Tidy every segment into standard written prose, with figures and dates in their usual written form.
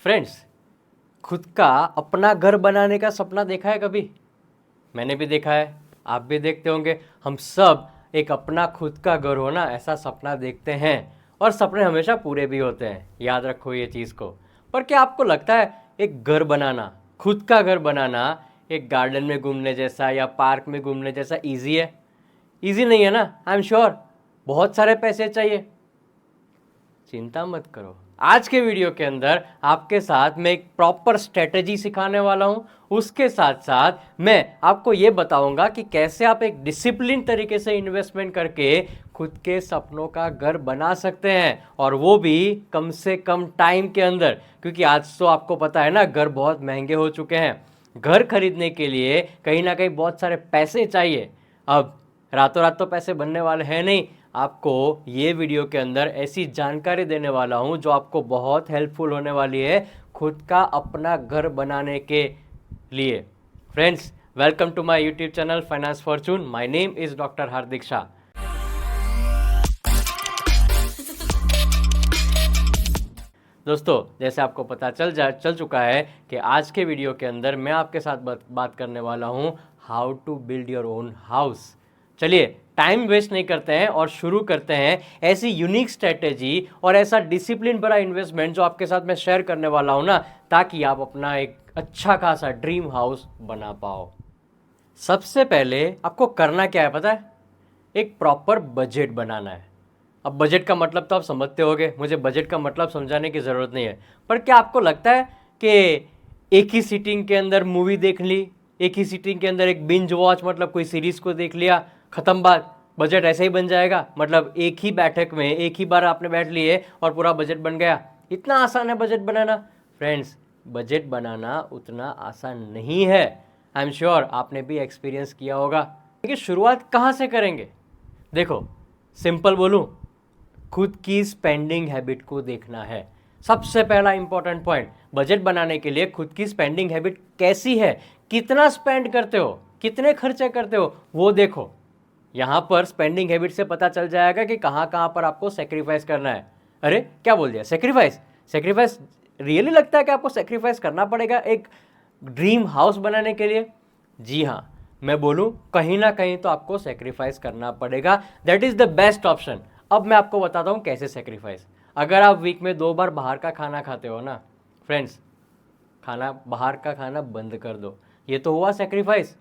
Friends, खुद का अपना घर बनाने का सपना देखा है कभी? मैंने भी देखा है, आप भी देखते होंगे। हम सब एक अपना खुद का घर हो ना, ऐसा सपना देखते हैं और सपने हमेशा पूरे भी होते हैं, याद रखो ये चीज़ को। पर क्या आपको लगता है एक घर बनाना, खुद का घर बनाना, एक गार्डन में घूमने जैसा या पार्क में घूमने जैसा ईजी है? ईजी नहीं है ना, आई एम श्योर। बहुत सारे पैसे चाहिए। चिंता मत करो, आज के वीडियो के अंदर आपके साथ मैं एक प्रॉपर स्ट्रेटेजी सिखाने वाला हूं। उसके साथ साथ मैं आपको ये बताऊंगा कि कैसे आप एक डिसिप्लिन तरीके से इन्वेस्टमेंट करके खुद के सपनों का घर बना सकते हैं, और वो भी कम से कम टाइम के अंदर। क्योंकि आज तो आपको पता है ना, घर बहुत महंगे हो चुके हैं। घर खरीदने के लिए कहीं ना कहीं बहुत सारे पैसे चाहिए। अब रातों रात तो पैसे बनने वाले हैं नहीं। आपको ये वीडियो के अंदर ऐसी जानकारी देने वाला हूं जो आपको बहुत हेल्पफुल होने वाली है खुद का अपना घर बनाने के लिए। Friends, welcome to my YouTube channel Finance Fortune. My name is doctor Hardik Shah. दोस्तों, जैसे आपको पता चल चुका है कि आज के वीडियो के अंदर मैं आपके साथ बात करने वाला हूं how to build your own house. चलिए टाइम वेस्ट नहीं करते हैं और शुरू करते हैं ऐसी यूनिक स्ट्रेटेजी और ऐसा डिसिप्लिन भरा इन्वेस्टमेंट जो आपके साथ मैं शेयर करने वाला हूं ना, ताकि आप अपना एक अच्छा खासा ड्रीम हाउस बना पाओ। सबसे पहले आपको करना क्या है पता है? एक प्रॉपर बजट बनाना है। अब बजट का मतलब तो आप समझते होंगे, मुझे बजट का मतलब समझाने की ज़रूरत नहीं है। पर क्या आपको लगता है कि एक ही सीटिंग के अंदर मूवी देख ली, एक ही सीटिंग के अंदर एक बिंज वॉच, मतलब कोई सीरीज़ को देख लिया, ख़त्म बात, बजट ऐसे ही बन जाएगा? मतलब एक ही बैठक में एक ही बार आपने बैठ लिए और पूरा बजट बन गया? इतना आसान है बजट बनाना? फ्रेंड्स, बजट बनाना उतना आसान नहीं है। आई एम श्योर आपने भी एक्सपीरियंस किया होगा। लेकिन शुरुआत कहाँ से करेंगे? देखो, सिंपल बोलूँ, खुद की स्पेंडिंग हैबिट को देखना है। सबसे पहला इंपॉर्टेंट पॉइंट, बजट बनाने के लिए खुद की स्पेंडिंग हैबिट कैसी है, कितना स्पेंड करते हो, कितने खर्चे करते हो, वो देखो। यहां पर स्पेंडिंग हैबिट से पता चल जाएगा कि कहां कहां पर आपको सेक्रीफाइस करना है। अरे क्या बोल दिया, सेक्रीफाइस? सेक्रीफाइस रियली लगता है कि आपको सेक्रीफाइस करना पड़ेगा एक ड्रीम हाउस बनाने के लिए? जी हाँ, मैं बोलूं कहीं ना कहीं तो आपको सेक्रीफाइस करना पड़ेगा। That is the best option. अब मैं आपको बताता हूं कैसे सेक्रीफाइस। अगर आप वीक में 2 बार बाहर का खाना खाते हो ना फ्रेंड्स, बाहर का खाना बंद कर दो। ये तो हुआ सेक्रीफाइस।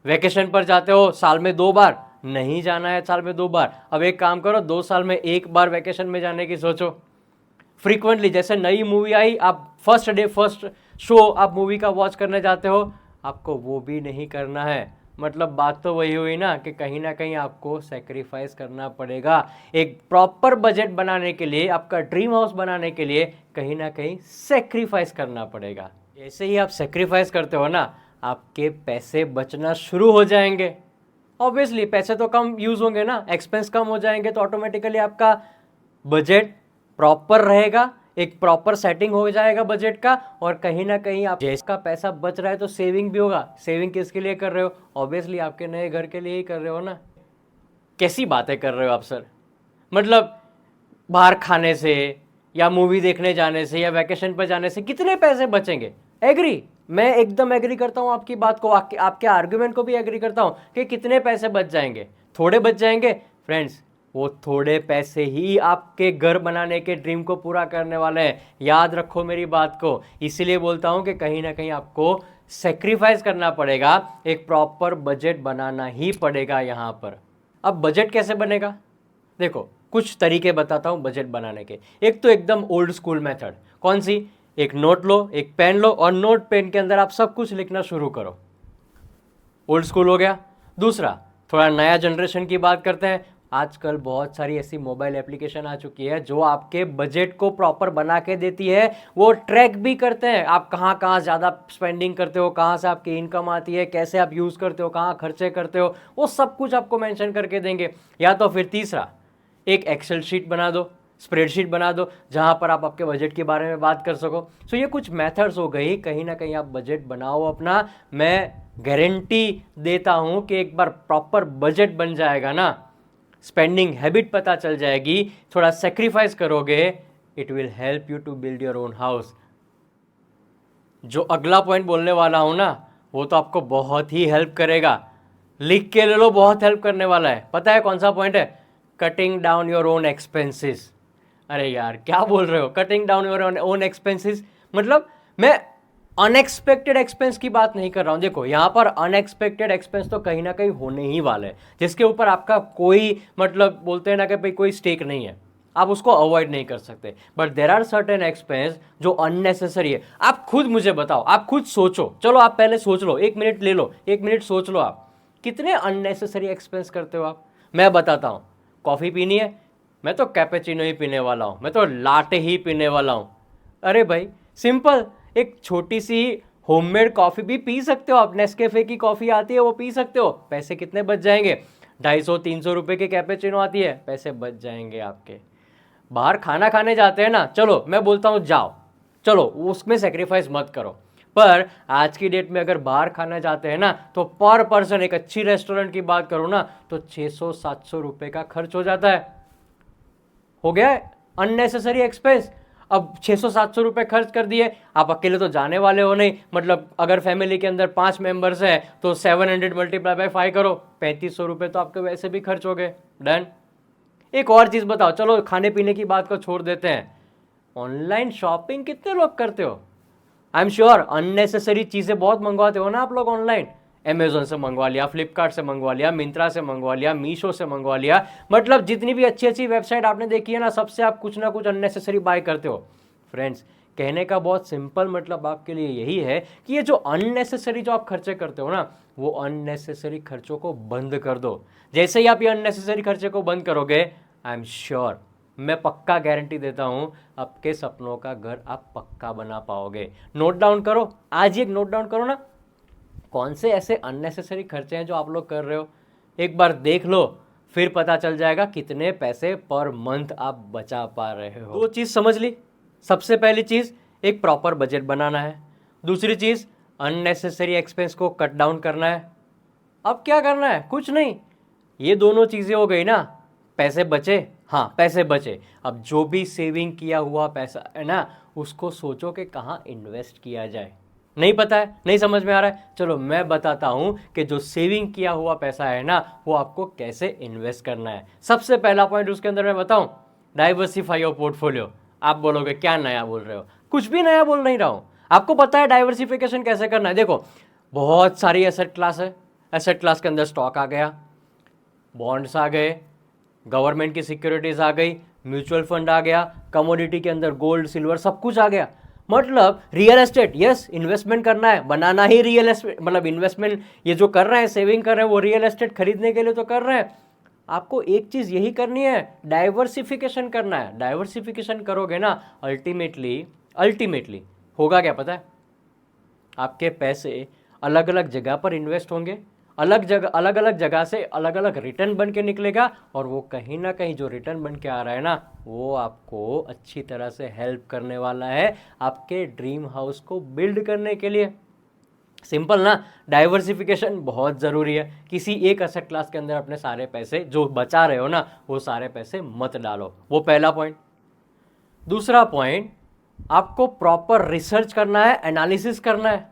वेकेशन पर जाते हो साल में 2 बार, नहीं जाना है साल में 2 बार। अब एक काम करो, 2 साल में 1 बार वेकेशन में जाने की सोचो। फ्रीक्वेंटली, जैसे नई मूवी आई, आप फर्स्ट डे फर्स्ट शो आप मूवी का वॉच करने जाते हो, आपको वो भी नहीं करना है। मतलब बात तो वही हुई ना कि कहीं ना कहीं आपको सेक्रीफाइस करना पड़ेगा। एक प्रॉपर बजट बनाने के लिए, आपका ड्रीम हाउस बनाने के लिए कहीं ना कहीं सेक्रीफाइस करना पड़ेगा। जैसे ही आप सेक्रीफाइस करते हो ना, आपके पैसे बचना शुरू हो जाएंगे। ऑब्वियसली पैसे तो कम यूज होंगे ना, एक्सपेंस कम हो जाएंगे, तो ऑटोमेटिकली आपका बजट प्रॉपर रहेगा, एक प्रॉपर सेटिंग हो जाएगा बजट का। और कहीं ना कहीं आप जैसा पैसा बच रहा है तो सेविंग भी होगा। सेविंग किसके लिए कर रहे हो? ऑब्वियसली आपके नए घर के लिए ही कर रहे हो ना। कैसी बातें कर रहे हो आप सर? मतलब बाहर खाने से या मूवी देखने जाने से या वैकेशन पर जाने से कितने पैसे बचेंगे? एग्री, मैं एकदम एग्री करता हूँ आपकी बात को, आपके आर्गुमेंट को भी एग्री करता हूँ कि कितने पैसे बच जाएंगे। थोड़े बच जाएंगे फ्रेंड्स, वो थोड़े पैसे ही आपके घर बनाने के ड्रीम को पूरा करने वाले हैं। याद रखो मेरी बात को। इसीलिए बोलता हूँ कि कहीं ना कहीं आपको सेक्रीफाइस करना पड़ेगा, एक प्रॉपर बजट बनाना ही पड़ेगा यहाँ पर। अब बजट कैसे बनेगा? देखो, कुछ तरीके बताता हूँ बजट बनाने के। एक तो एकदम ओल्ड स्कूल मेथड। कौन सी? एक नोट लो, एक पेन लो और नोट पेन के अंदर आप सब कुछ लिखना शुरू करो। ओल्ड स्कूल हो गया। दूसरा, थोड़ा नया जनरेशन की बात करते हैं। आजकल बहुत सारी ऐसी मोबाइल एप्लीकेशन आ चुकी है जो आपके बजट को प्रॉपर बना के देती है। वो ट्रैक भी करते हैं आप कहाँ कहाँ ज़्यादा स्पेंडिंग करते हो, कहाँ से आपकी इनकम आती है, कैसे आप यूज़ करते हो, कहाँ खर्चे करते हो, वो सब कुछ आपको मेंशन करके देंगे। या तो फिर तीसरा, एक एक्सेल शीट बना दो, स्प्रेडशीट बना दो, जहाँ पर आप आपके बजट के बारे में बात कर सको। सो ये कुछ मेथड्स हो गई। कहीं ना कहीं आप बजट बनाओ अपना। मैं गारंटी देता हूँ कि एक बार प्रॉपर बजट बन जाएगा ना, स्पेंडिंग हैबिट पता चल जाएगी, थोड़ा सेक्रीफाइस करोगे, it will help you to build your own house. जो अगला पॉइंट बोलने वाला हूं ना, वो तो आपको बहुत ही हेल्प करेगा। लिख के ले लो, बहुत हेल्प करने वाला है। पता है कौन सा पॉइंट है? Cutting down your own expenses. अरे यार क्या बोल रहे हो, cutting down your own expenses? मतलब मैं अनएक्सपेक्टेड एक्सपेंस की बात नहीं कर रहा हूं। देखो यहां पर अनएक्सपेक्टेड एक्सपेंस तो कहीं ना कहीं होने ही वाले हैं, जिसके ऊपर आपका कोई मतलब बोलते हैं ना कि भाई कोई स्टेक नहीं है, आप उसको अवॉइड नहीं कर सकते। But there are certain expense जो अननेसेसरी है। आप खुद मुझे बताओ, आप खुद सोचो, चलो आप पहले सोच लो, 1 मिनट ले लो, 1 मिनट सोच लो, आप कितने अननेसेसरी एक्सपेंस करते हो आप? मैं बताता हूं। कॉफी पीनी है, मैं तो कैपेचिनो ही पीने वाला हूं, मैं तो लाटे ही पीने वाला हूं। अरे भाई सिंपल, एक छोटी सी होममेड कॉफी भी पी सकते हो आप। नेस्कैफे की कॉफी आती है, वो पी सकते हो। पैसे कितने बच जाएंगे? 250-300 रुपए के कैपेचिनो आती है, पैसे बच जाएंगे आपके। बाहर खाना खाने जाते हैं ना, चलो मैं बोलता हूँ जाओ, चलो उसमें सेक्रीफाइस मत करो। पर आज की डेट में अगर बाहर खाना जाते हैं ना, तो पर पर्सन, एक अच्छी रेस्टोरेंट की बात करो ना, तो 600-700 रुपए का खर्च हो जाता है। हो गया है अननेसेसरी एक्सपेंस। अब 600-700 रुपए खर्च कर दिए। आप अकेले तो जाने वाले हो नहीं, मतलब अगर फैमिली के अंदर 5 मेंबर्स हैं तो 700 मल्टीप्लाई बाय 5 करो, 3500 रुपए तो आपके वैसे भी खर्च हो गए। डन। एक और चीज बताओ, चलो खाने पीने की बात को छोड़ देते हैं, ऑनलाइन शॉपिंग कितने लोग करते हो? आई एम श्योर अननेसेसरी चीजें बहुत मंगवाते हो ना आप लोग ऑनलाइन। अमेजोन से मंगवा लिया, फ्लिपकार्ट से मंगवा लिया, मिंत्रा से मंगवा लिया, मीशो से मंगवा लिया, मतलब जितनी भी अच्छी अच्छी वेबसाइट आपने देखी है ना, सबसे आप कुछ ना कुछ अननेसेसरी बाय करते हो। फ्रेंड्स, कहने का बहुत सिंपल मतलब आपके लिए यही है कि ये जो अननेसेसरी जो आप खर्चे करते हो ना, वो अननेसेसरी खर्चों को बंद कर दो। जैसे ही आप ये अननेसेसरी खर्चे को बंद करोगे, आई एम श्योर, मैं पक्का गारंटी देता हूं, आपके सपनों का घर आप पक्का बना पाओगे। नोट डाउन करो, आज ही एक नोट डाउन करो ना, कौन से ऐसे अननेसेसरी खर्चे हैं जो आप लोग कर रहे हो। एक बार देख लो, फिर पता चल जाएगा कितने पैसे पर मंथ आप बचा पा रहे हो। 2 चीज समझ ली। सबसे पहली चीज, एक प्रॉपर बजट बनाना है। दूसरी चीज, अननेसेसरी एक्सपेंस को कट डाउन करना है। अब क्या करना है? कुछ नहीं, ये दोनों चीजें हो गई ना, पैसे बचे, हाँ पैसे बचे। अब जो भी सेविंग किया हुआ पैसा है ना, उसको सोचो कि कहाँ इन्वेस्ट किया जाए। नहीं पता है, नहीं समझ में आ रहा है, चलो मैं बताता हूं कि जो सेविंग किया हुआ पैसा है ना, वो आपको कैसे इन्वेस्ट करना है। सबसे पहला पॉइंट उसके अंदर मैं बताऊं, डाइवर्सिफाई योर पोर्टफोलियो। आप बोलोगे क्या नया बोल रहे हो? कुछ भी नया बोल नहीं रहा हूं, आपको पता है डाइवर्सिफिकेशन कैसे करना है। देखो बहुत सारी एसेट क्लास है, एसेट क्लास के अंदर स्टॉक आ गया, बॉन्ड्स आ गए, गवर्नमेंट की सिक्योरिटीज आ गई, म्यूचुअल फंड आ गया, कमोडिटी के अंदर गोल्ड सिल्वर सब कुछ आ गया। मतलब रियल एस्टेट, यस इन्वेस्टमेंट करना है, बनाना ही रियल एस्टेट, मतलब इन्वेस्टमेंट ये जो कर रहे हैं, सेविंग कर रहे हैं, वो रियल एस्टेट खरीदने के लिए तो कर रहे हैं। आपको एक चीज यही करनी है, डाइवर्सिफिकेशन करना है। डाइवर्सिफिकेशन करोगे ना, अल्टीमेटली अल्टीमेटली होगा क्या पता है? आपके पैसे अलग अलग जगह पर इन्वेस्ट होंगे, अलग अलग जगह से अलग अलग रिटर्न बन के निकलेगा, और वो कहीं ना कहीं जो रिटर्न बन के आ रहा है ना, वो आपको अच्छी तरह से हेल्प करने वाला है आपके ड्रीम हाउस को बिल्ड करने के लिए। सिंपल ना, डाइवर्सिफिकेशन बहुत ज़रूरी है। किसी एक एसेट क्लास के अंदर अपने सारे पैसे जो बचा रहे हो ना, वो सारे पैसे मत डालो। वो पहला पॉइंट। दूसरा पॉइंट, आपको प्रॉपर रिसर्च करना है, एनालिसिस करना है।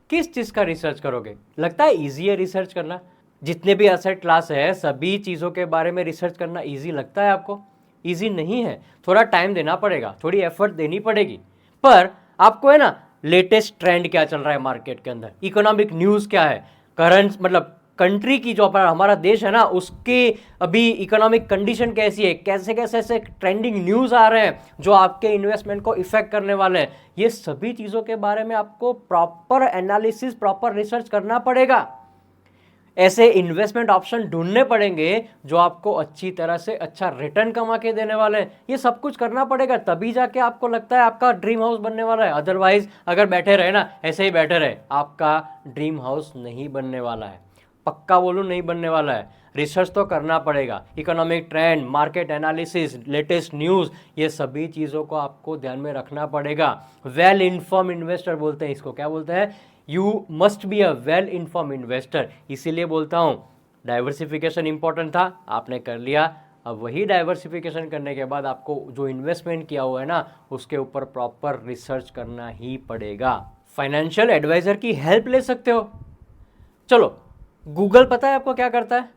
किस चीज़ का रिसर्च करोगे? लगता है ईजी है रिसर्च करना? जितने भी एसेट क्लास है, सभी चीज़ों के बारे में रिसर्च करना ईजी लगता है आपको? ईजी नहीं है, थोड़ा टाइम देना पड़ेगा, थोड़ी एफर्ट देनी पड़ेगी। पर आपको है ना, लेटेस्ट ट्रेंड क्या चल रहा है मार्केट के अंदर, इकोनॉमिक न्यूज़ क्या है, करंट मतलब कंट्री की जो हमारा देश है ना, उसके अभी इकोनॉमिक कंडीशन कैसी है, कैसे कैसे ऐसे ट्रेंडिंग न्यूज़ आ रहे हैं जो आपके इन्वेस्टमेंट को इफेक्ट करने वाले हैं, ये सभी चीज़ों के बारे में आपको प्रॉपर एनालिसिस, प्रॉपर रिसर्च करना पड़ेगा। ऐसे इन्वेस्टमेंट ऑप्शन ढूंढने पड़ेंगे जो आपको अच्छी तरह से अच्छा रिटर्न कमा के देने वाले हैं। ये सब कुछ करना पड़ेगा, तभी जाके आपको लगता है आपका ड्रीम हाउस बनने वाला है। अदरवाइज अगर बैठे रहे ना, ऐसे ही बैठे रहे, आपका ड्रीम हाउस नहीं बनने वाला है। पक्का बोलूं, नहीं बनने वाला है। रिसर्च तो करना पड़ेगा, economic trend, market analysis, latest news, ये सभी चीज़ों को आपको ध्यान में रखना पड़ेगा। वेल इन्फॉर्म इन्वेस्टर बोलते हैं इसको, क्या बोलते हैं? You must be a well inform investor. इसीलिए बोलता हूँ डाइवर्सिफिकेशन इंपॉर्टेंट था, आपने कर लिया। अब वही डाइवर्सिफिकेशन करने के बाद आपको जो इन्वेस्टमेंट किया हुआ है ना उसके ऊपर प्रॉपर रिसर्च करना ही पड़ेगा। फाइनेंशियल एडवाइजर की हेल्प ले सकते हो। चलो, गूगल पता है आपको क्या करता है?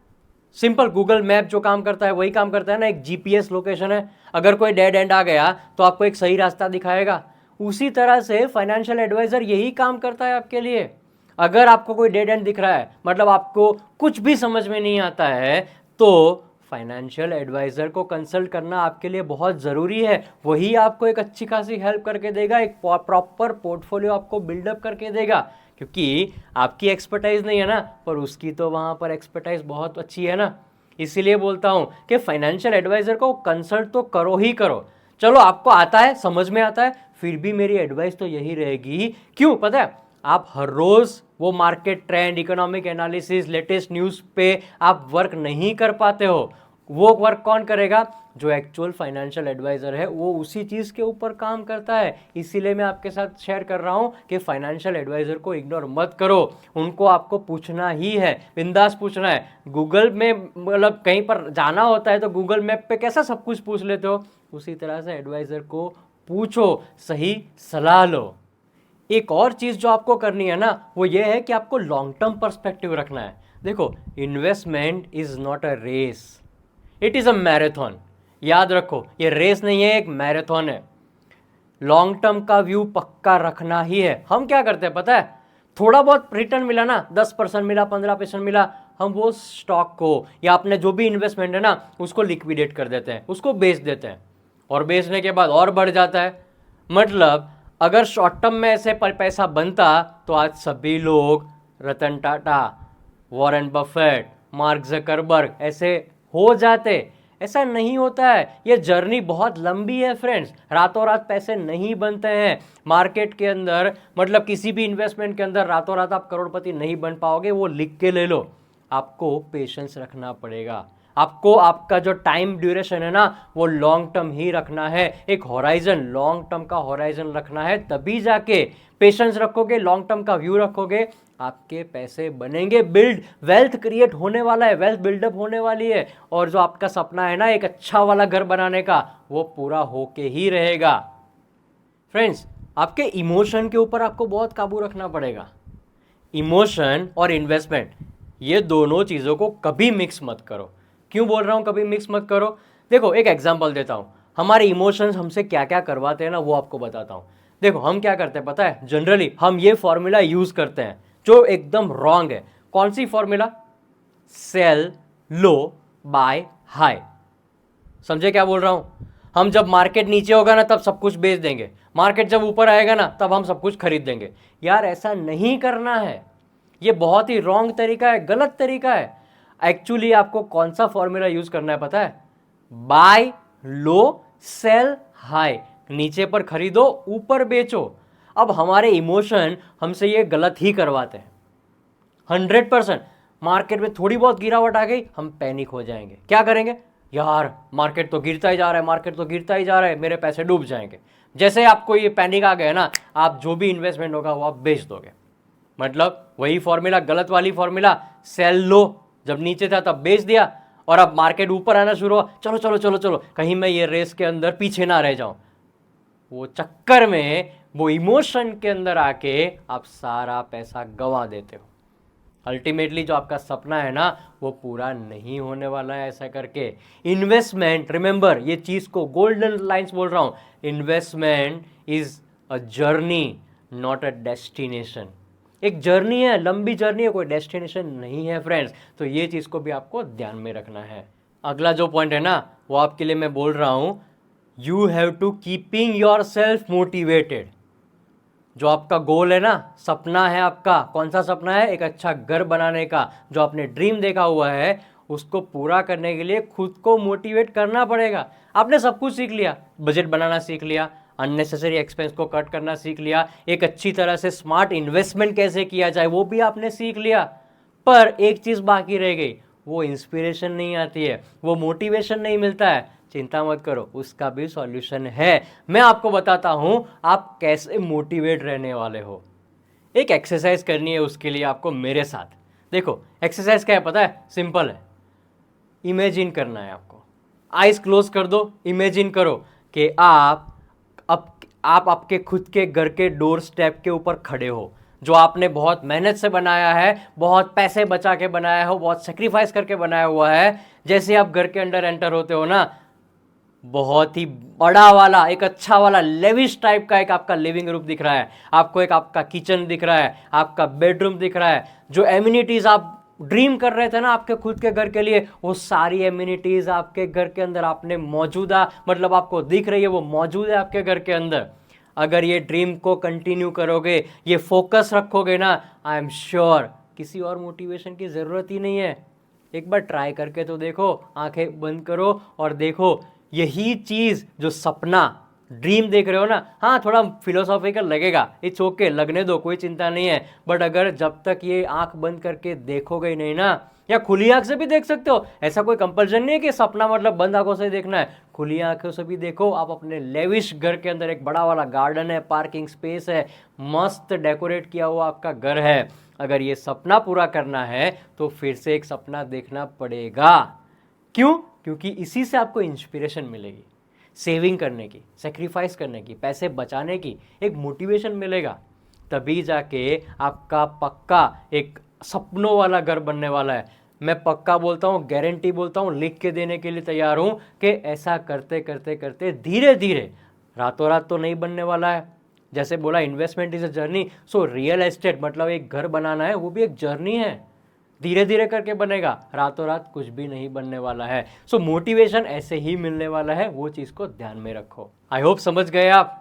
सिंपल, गूगल मैप जो काम करता है वही काम करता है ना, एक जीपीएस लोकेशन है। अगर कोई डेड एंड आ गया तो आपको एक सही रास्ता दिखाएगा। उसी तरह से फाइनेंशियल एडवाइजर यही काम करता है आपके लिए। अगर आपको कोई डेड एंड दिख रहा है, मतलब आपको कुछ भी समझ में नहीं आता है, तो फाइनेंशियल एडवाइजर को कंसल्ट करना आपके लिए बहुत ज़रूरी है। वही आपको एक अच्छी खासी हेल्प करके देगा, एक प्रॉपर पोर्टफोलियो आपको बिल्डअप करके देगा। क्योंकि आपकी एक्सपर्टाइज नहीं है ना, पर उसकी तो वहाँ पर एक्सपर्टाइज बहुत अच्छी है ना। इसीलिए बोलता हूँ कि फाइनेंशियल एडवाइजर को कंसल्ट तो करो ही करो। चलो, आपको आता है, समझ में आता है, फिर भी मेरी एडवाइस तो यही रहेगी। क्यों पता है? आप हर रोज वो market trend, economic analysis, latest news पे आप वर्क नहीं कर पाते हो। वो वर्क कौन करेगा? जो एक्चुअल फाइनेंशियल एडवाइजर है, वो उसी चीज़ के ऊपर काम करता है। इसीलिए मैं आपके साथ शेयर कर रहा हूँ कि फाइनेंशियल एडवाइजर को इग्नोर मत करो। उनको आपको पूछना ही है, बिंदास पूछना है। गूगल में मतलब कहीं पर जाना होता है तो गूगल मैप पे कैसा सब कुछ पूछ लेते हो, उसी तरह से एडवाइजर को पूछो, सही सलाह लो। एक और चीज़ जो आपको करनी है ना, वो ये है कि आपको लॉन्ग टर्म पर्सपेक्टिव रखना है। देखो, investment is not a race, it is a marathon. याद रखो, ये रेस नहीं है, एक मैराथन है। लॉन्ग टर्म का व्यू पक्का रखना ही है। हम क्या करते हैं पता है? थोड़ा बहुत रिटर्न मिला ना, 10% मिला, 15% मिला, हम वो स्टॉक को या अपने जो भी इन्वेस्टमेंट है ना उसको लिक्विडेट कर देते हैं, उसको बेच देते हैं, और बेचने के बाद और बढ़ जाता है। मतलब अगर शॉर्ट टर्म में ऐसे पैसा बनता तो आज सभी लोग Ratan Tata, Warren Buffett, Mark Zuckerberg ऐसे हो जाते। ऐसा नहीं होता है। ये जर्नी बहुत लंबी है फ्रेंड्स, रातों रात पैसे नहीं बनते हैं मार्केट के अंदर। मतलब किसी भी इन्वेस्टमेंट के अंदर रातों रात आप करोड़पति नहीं बन पाओगे, वो लिख के ले लो। आपको पेशेंस रखना पड़ेगा। आपको आपका जो टाइम ड्यूरेशन है ना वो लॉन्ग टर्म ही रखना है। एक होराइजन, लॉन्ग टर्म का होराइजन रखना है, तभी जाके पेशेंस रखोगे, लॉन्ग टर्म का व्यू रखोगे, आपके पैसे बनेंगे, बिल्ड वेल्थ क्रिएट होने वाला है, वेल्थ बिल्डअप होने वाली है। और जो आपका सपना है ना एक अच्छा वाला घर बनाने का, वो पूरा होके ही रहेगा। फ्रेंड्स, आपके इमोशन के ऊपर आपको बहुत काबू रखना पड़ेगा। इमोशन और इन्वेस्टमेंट, ये दोनों चीज़ों को कभी मिक्स मत करो। क्यों बोल रहा हूँ कभी मिक्स मत करो? देखो, एक एग्जांपल देता हूँ। हमारे इमोशंस हमसे क्या क्या करवाते हैं ना, वो आपको बताता हूँ। देखो, हम क्या करते हैं पता है? जनरली हम ये फॉर्मूला यूज़ करते हैं जो एकदम रॉन्ग है। कौन सी formula? Cell low by high. समझे क्या बोल रहा हूँ? हम जब मार्केट नीचे होगा ना तब सब कुछ बेच देंगे, मार्केट जब ऊपर आएगा ना तब हम सब कुछ खरीद देंगे। यार, ऐसा नहीं करना है। ये बहुत ही रॉन्ग तरीका है, गलत तरीका है। एक्चुअली आपको कौन सा फॉर्मूला यूज करना है पता है? बाय लो सेल हाई। नीचे पर खरीदो, ऊपर बेचो। अब हमारे इमोशन हमसे ये गलत ही करवाते हैं। 100% मार्केट में थोड़ी बहुत गिरावट आ गई, हम पैनिक हो जाएंगे। क्या करेंगे? यार, मार्केट तो गिरता ही जा रहा है, मार्केट तो गिरता ही जा रहा है, मेरे पैसे डूब जाएंगे। जैसे आपको ये पैनिक आ गया ना, आप जो भी इन्वेस्टमेंट होगा वो आप बेच दोगे। मतलब वही फॉर्मूला, गलत वाली फॉर्मूला, सेल लो, जब नीचे था तब बेच दिया, और अब मार्केट ऊपर आना शुरू हुआ, चलो चलो चलो चलो, कहीं मैं ये रेस के अंदर पीछे ना रह जाऊं। वो चक्कर में, वो इमोशन के अंदर आके आप सारा पैसा गंवा देते हो। अल्टीमेटली जो आपका सपना है ना वो पूरा नहीं होने वाला है ऐसा करके। इन्वेस्टमेंट, रिमेंबर ये चीज को, गोल्डन लाइंस बोल रहा हूं, investment is a journey not a destination. एक जर्नी है, लंबी जर्नी है, कोई डेस्टिनेशन नहीं है फ्रेंड्स। तो ये चीज को भी आपको ध्यान में रखना है। अगला जो पॉइंट है ना वो आपके लिए मैं बोल रहा हूं, you have to keeping yourself motivated. जो आपका गोल है ना, सपना है आपका, कौन सा सपना है? एक अच्छा घर बनाने का, जो आपने ड्रीम देखा हुआ है, उसको पूरा करने के लिए खुद को मोटिवेट करना पड़ेगा। आपने सब कुछ सीख लिया, बजट बनाना सीख लिया, अननेसेसरी एक्सपेंस को कट करना सीख लिया, एक अच्छी तरह से स्मार्ट इन्वेस्टमेंट कैसे किया जाए वो भी आपने सीख लिया, पर एक चीज़ बाकी रह गई, वो इंस्पिरेशन नहीं आती है, वो मोटिवेशन नहीं मिलता है। चिंता मत करो, उसका भी सॉल्यूशन है। मैं आपको बताता हूं आप कैसे मोटिवेट रहने वाले हो। एक एक्सरसाइज करनी है उसके लिए आपको मेरे साथ। देखो, एक्सरसाइज क्या है पता है? सिंपल है। इमेजिन करना है आपको, आइज क्लोज कर दो, इमेजिन करो कि आप आपके खुद के घर के डोर स्टेप के ऊपर खड़े हो, जो आपने बहुत मेहनत से बनाया है, बहुत पैसे बचा के बनाया हो, बहुत सेक्रीफाइस करके बनाया हुआ है। जैसे आप घर के अंदर एंटर होते हो ना, बहुत ही बड़ा वाला, एक अच्छा वाला लेविश टाइप का एक आपका लिविंग रूम दिख रहा है, आपको एक आपका किचन दिख रहा है, आपका बेडरूम दिख रहा है। जो एमिनिटीज आप ड्रीम कर रहे थे ना आपके खुद के घर के लिए, वो सारी एमिनिटीज आपके घर के अंदर आपने मौजूदा, मतलब आपको दिख रही है, वो मौजूद है आपके घर के अंदर। अगर ये ड्रीम को कंटिन्यू करोगे, ये फोकस रखोगे ना, आई एम श्योर किसी और मोटिवेशन की ज़रूरत ही नहीं है। एक बार ट्राई करके तो देखो, आंखें बंद करो और देखो, यही चीज़ जो सपना ड्रीम देख रहे हो ना, हाँ थोड़ा फिलोसॉफिकल लगेगा, इट्स ओके, लगने दो, कोई चिंता नहीं है। बट अगर जब तक ये आंख बंद करके देखोगे ही नहीं ना, या खुली आंख से भी देख सकते हो, ऐसा कोई कंपल्सन नहीं है कि सपना मतलब बंद आंखों से देखना है, खुली आंखों से भी देखो। आप अपने लेविश घर के अंदर, एक बड़ा वाला गार्डन है, पार्किंग स्पेस है, मस्त डेकोरेट किया हुआ आपका घर है। अगर ये सपना पूरा करना है तो फिर से एक सपना देखना पड़ेगा। क्यों? क्योंकि इसी से आपको इंस्पिरेशन मिलेगी, सेविंग करने की, सेक्रीफाइस करने की, पैसे बचाने की एक मोटिवेशन मिलेगा। तभी जाके आपका पक्का एक सपनों वाला घर बनने वाला है। मैं पक्का बोलता हूँ, गारंटी बोलता हूँ, लिख के देने के लिए तैयार हूँ कि ऐसा करते करते करते धीरे धीरे, रातों रात तो नहीं बनने वाला है। जैसे बोला, investment is a journey, so real estate मतलब एक घर बनाना है, वो भी एक जर्नी है, धीरे धीरे करके बनेगा, रातों रात कुछ भी नहीं बनने वाला है। सो मोटिवेशन ऐसे ही मिलने वाला है, वो चीज़ को ध्यान में रखो। आई होप समझ गए आप।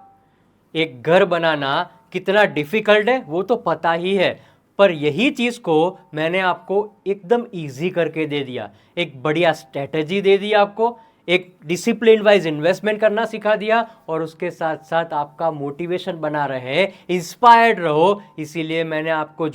एक घर बनाना कितना डिफिकल्ट है वो तो पता ही है, पर यही चीज़ को मैंने आपको एकदम ईजी करके दे दिया, एक बढ़िया स्ट्रेटजी दे दी आपको, एक डिसिप्लिन वाइज इन्वेस्टमेंट करना सिखा दिया, और उसके साथ साथ आपका मोटिवेशन बना रहे, इंस्पायर्ड रहो। इसीलिए मैंने आपको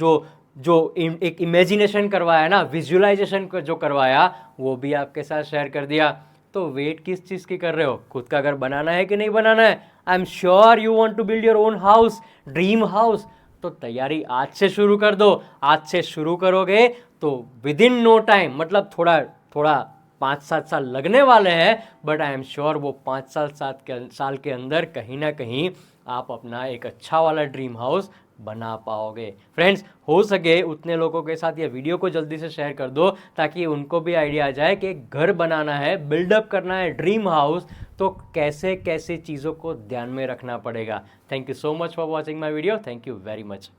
जो एक इमेजिनेशन करवाया ना, विजुअलाइजेशन जो करवाया, वो भी आपके साथ शेयर कर दिया। तो वेट किस चीज़ की कर रहे हो? खुद का घर बनाना है कि नहीं बनाना है? I am sure you want to build your own house, dream house. तो तैयारी आज से शुरू कर दो। आज से शुरू करोगे तो विद इन नो टाइम, मतलब थोड़ा 5-7 साल लगने वाले हैं, बट आई एम श्योर वो 5 साल के अंदर कहीं ना कहीं आप अपना एक अच्छा वाला ड्रीम हाउस बना पाओगे। फ्रेंड्स, हो सके उतने लोगों के साथ ये वीडियो को जल्दी से शेयर कर दो, ताकि उनको भी आइडिया आ जाए कि घर बनाना है, बिल्डअप करना है ड्रीम हाउस, तो कैसे कैसे चीज़ों को ध्यान में रखना पड़ेगा। Thank you so much for watching my video. Thank you very much.